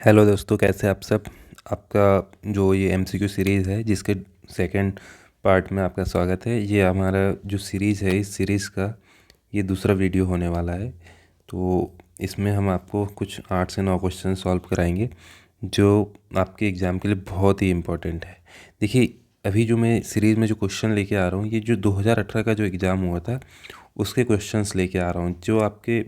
Hello दोस्तों, कैसे आप सब। आपका जो ये एमसीक्यू सीरीज़ है जिसके सेकंड पार्ट में आपका स्वागत है। ये हमारा जो सीरीज़ है, इस सीरीज़ का ये दूसरा वीडियो होने वाला है। तो इसमें हम आपको कुछ 8 से 9 क्वेश्चन सॉल्व कराएंगे जो आपके एग्ज़ाम के लिए बहुत ही इम्पोर्टेंट है। देखिए, अभी जो मैं सीरीज़ में जो क्वेश्चन लेके आ रहा हूँ, ये जो 2018 का जो एग्ज़ाम हुआ था उसके क्वेश्चंस लेके आ रहा हूँ, जो आपके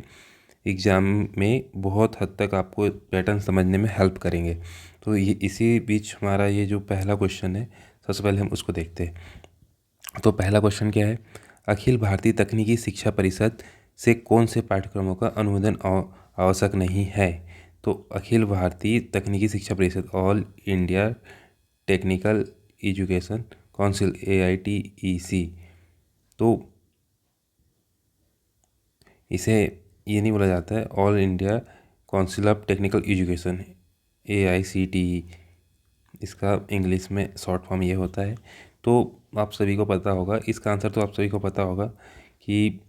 एग्ज़ाम में बहुत हद तक आपको पैटर्न समझने में हेल्प करेंगे। तो ये इसी बीच हमारा ये जो पहला क्वेश्चन है, सबसे पहले हम उसको देखते हैं। तो पहला क्वेश्चन क्या है? अखिल भारतीय तकनीकी शिक्षा परिषद से कौन से पाठ्यक्रमों का अनुमोदन आवश्यक नहीं है? तो अखिल भारतीय तकनीकी शिक्षा परिषद, all India technical education council, AITEC। तो इसे ये नहीं बोला जाता है all India council of technical education, AICTE। इसका इंग्लिश में शॉर्ट फॉर्म ये होता है। तो आप सभी को पता होगा, इसका आंसर तो आप सभी को पता होगा कि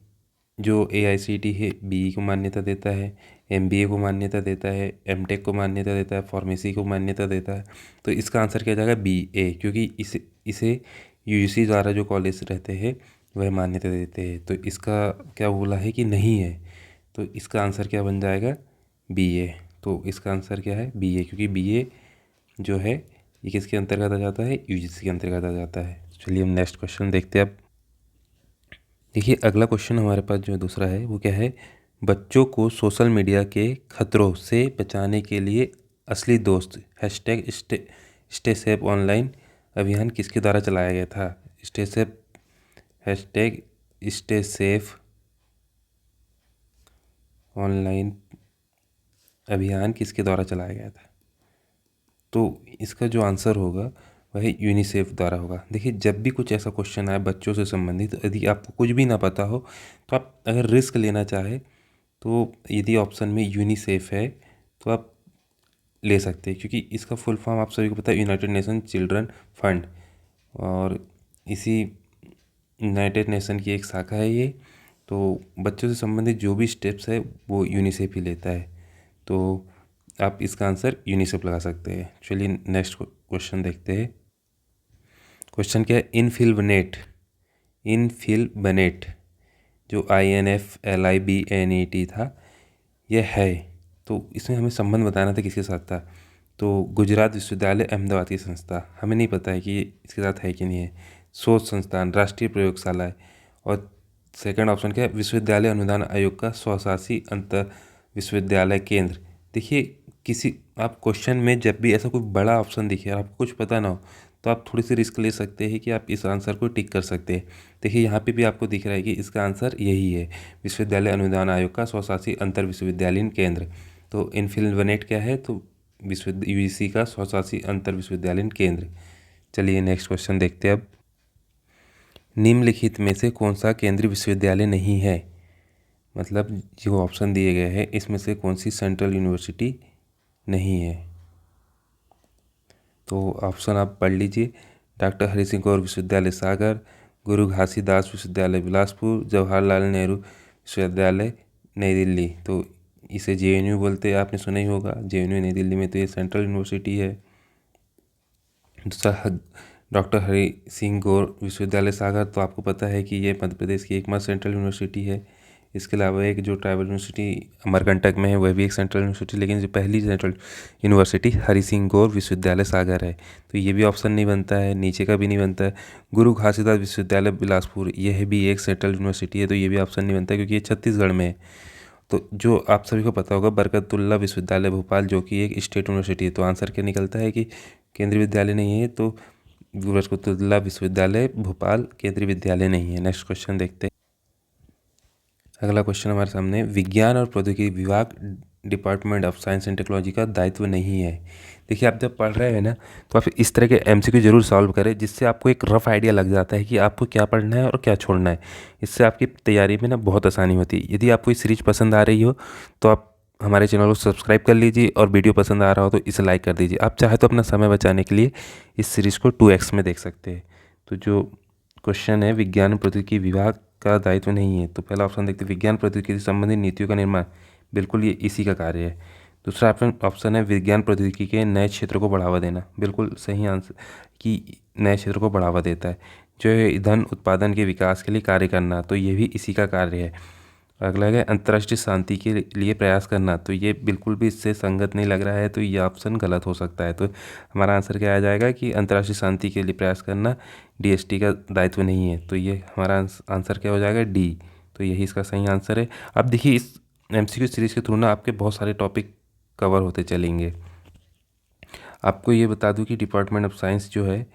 जो AICTE है BE को मान्यता देता है, MBA को मान्यता देता है, MTech को मान्यता देता है, फार्मेसी को मान्यता देता है। तो इसका आंसर क्या जाएगा? BA, क्योंकि इसे UGC द्वारा जो कॉलेज रहते हैं वह मान्यता देते हैं। तो इसका क्या बोला है कि नहीं है, तो इसका आंसर क्या बन जाएगा? BA। तो इसका आंसर क्या है? BA, क्योंकि BA जो है ये किसके अंतर्गत आ जाता है? UGC के अंतर्गत आ जाता है। चलिए हम नेक्स्ट क्वेश्चन देखते हैं अब। देखिए, अगला क्वेश्चन हमारे पास जो दूसरा है वो क्या है? बच्चों को सोशल मीडिया के खतरों से बचाने के लिए असली दोस्त हैशटैग स्टे सेफ ऑनलाइन अभियान किसके द्वारा चलाया गया था? Stay safe hashtag stay safe online अभियान किसके द्वारा चलाया गया था? तो इसका जो आंसर होगा वह यूनिसेफ द्वारा होगा। देखिए, जब भी कुछ ऐसा क्वेश्चन आए बच्चों से संबंधित, यदि आपको कुछ भी ना पता हो तो आप अगर रिस्क लेना चाहे तो यदि ऑप्शन में यूनिसेफ है तो आप ले सकते हैं, क्योंकि इसका फुल फॉर्म आप सभी को पता है, यूनाइटेड नेशन चिल्ड्रन फंड। और इसी यूनाइटेड नेशन की एक शाखा है ये। तो बच्चों से संबंधित जो भी स्टेप्स है वो यूनिसेफ ही लेता है। तो आप इसका आंसर यूनिसेफ लगा सकते हैं। चलिए नेक्स्ट क्वेश्चन देखते हैं। क्वेश्चन क्या है? इनफिल बनेट जो INFLIBNET था यह है। तो इसमें हमें संबंध बताना था किसके साथ था? तो गुजरात विश्वविद्यालय अहमदाबाद की संस्था, हमें नहीं पता है कि इसके साथ है कि नहीं है। शोध संस्थान, राष्ट्रीय प्रयोगशाला है। और सेकंड ऑप्शन क्या है? विश्वविद्यालय अनुदान आयोग का स्वशासी अंतर विश्वविद्यालय केंद्र। देखिए, किसी आप क्वेश्चन में जब भी ऐसा कोई बड़ा ऑप्शन दिखे और आपको कुछ पता ना हो तो आप थोड़ी सी रिस्क ले सकते हैं कि आप इस आंसर को टिक कर सकते हैं। देखिए, यहाँ पे भी आपको दिख रहा है कि इसका आंसर यही है, विश्वविद्यालय अनुदान आयोग का स्वशासी अंतर विश्वविद्यालयीन केंद्र। तो इनफिल्वनेट क्या है? तो UGC का स्वशासी अंतर विश्वविद्यालयीन केंद्र। चलिए नेक्स्ट क्वेश्चन देखते हैं अब। निम्नलिखित में से कौन सा केंद्रीय विश्वविद्यालय नहीं है? मतलब जो ऑप्शन दिए गए हैं इसमें से कौन सी सेंट्रल यूनिवर्सिटी नहीं है? तो ऑप्शन आप पढ़ लीजिए। डॉक्टर हरि सिंह गौर विश्वविद्यालय सागर, गुरु घासीदास विश्वविद्यालय बिलासपुर, जवाहरलाल नेहरू विश्वविद्यालय नई दिल्ली। तो इसे JNU बोलते हैं, आपने सुना ही होगा। JNU नई दिल्ली में तो ये सेंट्रल यूनिवर्सिटी है। दूसरा डॉक्टर हरि सिंह गौर विश्वविद्यालय सागर, तो आपको पता है कि ये मध्य प्रदेश की एकमात्र सेंट्रल यूनिवर्सिटी है। इसके अलावा एक जो ट्राइबल यूनिवर्सिटी अमरकंटक में है वह भी एक सेंट्रल यूनिवर्सिटी, लेकिन जो पहली सेंट्रल यूनिवर्सिटी हरि सिंह गौर विश्वविद्यालय सागर है। तो ये भी ऑप्शन नहीं बनता है, नीचे का भी नहीं बनता है। गुरु घासीदास विश्वविद्यालय बिलासपुर, यह भी एक सेंट्रल यूनिवर्सिटी है, तो ये भी ऑप्शन नहीं बनता है क्योंकि ये छत्तीसगढ़ में है। तो जो आप सभी को पता होगा, बरकतुल्ला विश्वविद्यालय भोपाल, जो कि एक स्टेट यूनिवर्सिटी है। तो आंसर क्या निकलता है कि केंद्रीय विद्यालय नहीं है, तो बरकतुल्ला विश्वविद्यालय भोपाल केंद्रीय विद्यालय नहीं है। नेक्स्ट क्वेश्चन देखते हैं। अगला क्वेश्चन हमारे सामने, विज्ञान और प्रौद्योगिकी विभाग department of science and technology का दायित्व नहीं है। देखिए, आप जब पढ़ रहे हैं ना तो आप इस तरह के MCQ जरूर सॉल्व करें, जिससे आपको एक रफ आइडिया लग जाता है कि आपको क्या पढ़ना है और क्या छोड़ना है। इससे आपकी तैयारी में ना बहुत आसानी होती है। यदि आपको ये सीरीज पसंद आ रही हो तो आप हमारे चैनल को सब्सक्राइब कर लीजिए, और वीडियो पसंद आ रहा हो तो इसे लाइक कर दीजिए। आप चाहे तो अपना समय बचाने के लिए इस सीरीज़ को 2x में देख सकते हैं। तो जो क्वेश्चन है, विज्ञान और प्रौद्योगिकी विभाग का दायित्व नहीं है, तो पहला ऑप्शन देखते हैं, विज्ञान प्रौद्योगिकी से संबंधित नीतियों का निर्माण, बिल्कुल ये इसी का कार्य है। दूसरा ऑप्शन है विज्ञान प्रौद्योगिकी के नए क्षेत्र को बढ़ावा देना। बिल्कुल सही आंसर कि नए क्षेत्र को बढ़ावा देता है। जो है ईंधन उत्पादन के विकास के लिए कार्य करना, तो ये भी इसी का कार्य है। अगला है अंतर्राष्ट्रीय शांति के लिए प्रयास करना, तो ये बिल्कुल भी इससे संगत नहीं लग रहा है, तो ये ऑप्शन गलत हो सकता है। तो हमारा आंसर क्या आ जाएगा कि अंतर्राष्ट्रीय शांति के लिए प्रयास करना डीएसटी का दायित्व नहीं है। तो ये हमारा आंसर क्या हो जाएगा, डी। तो यही इसका सही आंसर है। अब देखिए इस एमसीक्यू सीरीज़ के थ्रू ना आपके बहुत सारे टॉपिक कवर होते चलेंगे। आपको ये बता दूं कि डिपार्टमेंट ऑफ साइंस जो है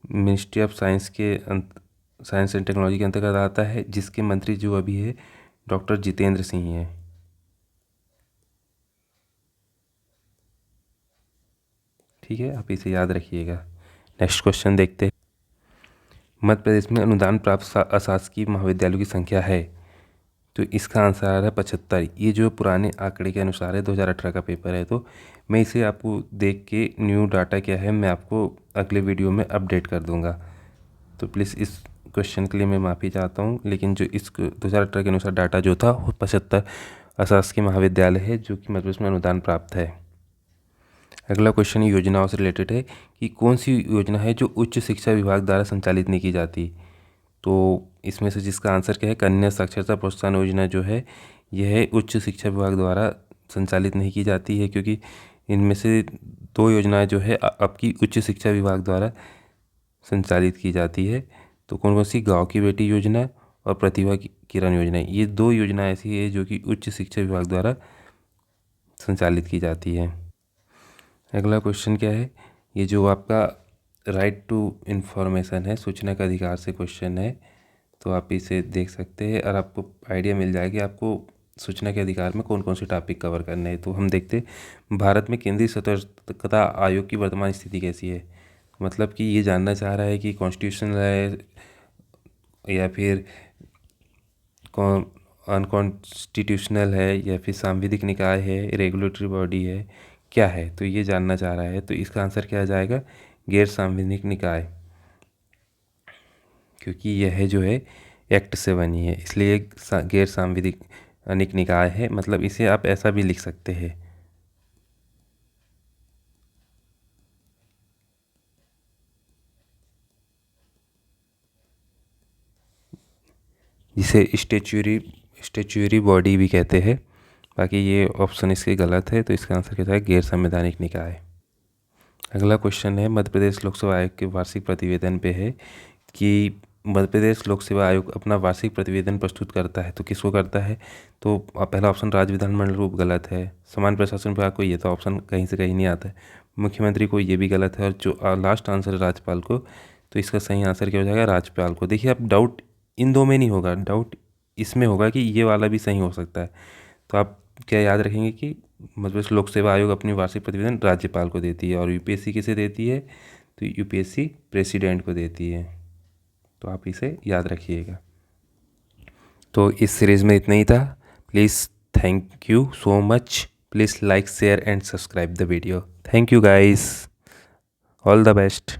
मिनिस्ट्री ऑफ साइंस के साइंस एंड टेक्नोलॉजी के अंतर्गत आता है, जिसके मंत्री जो अभी है डॉक्टर जितेंद्र सिंह हैं। ठीक है, आप इसे याद रखिएगा। नेक्स्ट क्वेश्चन देखते हैं। मध्य प्रदेश में अनुदान प्राप्त अशासकीय महाविद्यालयों की संख्या है, तो इसका आंसर आ रहा है 75। ये जो पुराने आंकड़े के अनुसार है, 2018 का पेपर है। तो मैं इसे आपको देख के न्यू डाटा क्या है मैं आपको अगले वीडियो में अपडेट कर दूंगा। तो प्लीज़ इस क्वेश्चन के लिए मैं माफ़ी चाहता हूँ, लेकिन जो इस 2018 के अनुसार डाटा जो था वो 75 अशासकीय महाविद्यालय है जो कि मध्य प्रदेश में अनुदान प्राप्त है। अगला क्वेश्चन योजनाओं से रिलेटेड है कि कौन सी योजना है जो उच्च शिक्षा विभाग द्वारा संचालित नहीं की जाती। तो इसमें से जिसका आंसर क्या है, कन्या साक्षरता प्रोत्साहन योजना जो है यह उच्च शिक्षा विभाग द्वारा संचालित नहीं की जाती है, क्योंकि इनमें से दो योजनाएं जो है आपकी उच्च शिक्षा विभाग द्वारा संचालित की जाती है। तो कौन कौन सी, गाँव की बेटी योजना और प्रतिभा किरण योजना, ये दो योजना ऐसी है जो कि उच्च शिक्षा विभाग द्वारा संचालित की जाती है। अगला क्वेश्चन क्या है, ये जो आपका राइट टू इन्फॉर्मेशन है, सूचना का अधिकार से क्वेश्चन है। तो आप इसे देख सकते हैं और आपको आइडिया मिल जाएगी आपको सूचना के अधिकार में कौन कौन से टॉपिक कवर करने हैं। तो हम देखते हैं भारत में केंद्रीय सतर्कता आयोग की वर्तमान स्थिति कैसी है। मतलब कि ये जानना चाह रहा है कि कॉन्स्टिट्यूशनल है या फिर अनकॉन्स्टिट्यूशनल है या फिर सांविधिक निकाय है, रेगुलेटरी बॉडी है, क्या है। तो ये जानना चाह रहा है। तो इसका आंसर क्या आ जाएगा, गैर सांविधिक निकाय, क्योंकि यह जो है एक्ट से बनी है, इसलिए गैर सांविधिक अनिक निकाय है। मतलब इसे आप ऐसा भी लिख सकते हैं, जिसे स्टेचुरी बॉडी भी कहते हैं। बाकी ये ऑप्शन इसके गलत है, तो इसका आंसर क्या है, गैर संवैधानिक निकाय। अगला क्वेश्चन है मध्य प्रदेश लोक सेवा आयोग के वार्षिक प्रतिवेदन पे है कि मध्य प्रदेश लोक सेवा आयोग अपना वार्षिक प्रतिवेदन प्रस्तुत करता है, तो किसको करता है। तो पहला ऑप्शन राज्य विधानमंडल को गलत है, सामान्य प्रशासन विभाग को, ये तो ऑप्शन कहीं से कहीं नहीं आता है, मुख्यमंत्री को, ये भी गलत है, और जो लास्ट आंसर है राज्यपाल को। तो इसका सही आंसर क्या हो जाएगा, राज्यपाल को। देखिए अब डाउट इन दो में नहीं होगा, डाउट इसमें होगा कि ये वाला भी सही हो सकता है। तो आप क्या याद रखेंगे कि मध्य प्रदेश लोक सेवा आयोग अपनी वार्षिक प्रतिवेदन राज्यपाल को देती है, और यूपीएससी किसे देती है, तो यूपीएससी प्रेसिडेंट को देती है। तो आप इसे याद रखिएगा। तो इस सीरीज़ में इतना ही था। Please thank you so much. Please like share and subscribe the video. Thank you guys, all the best.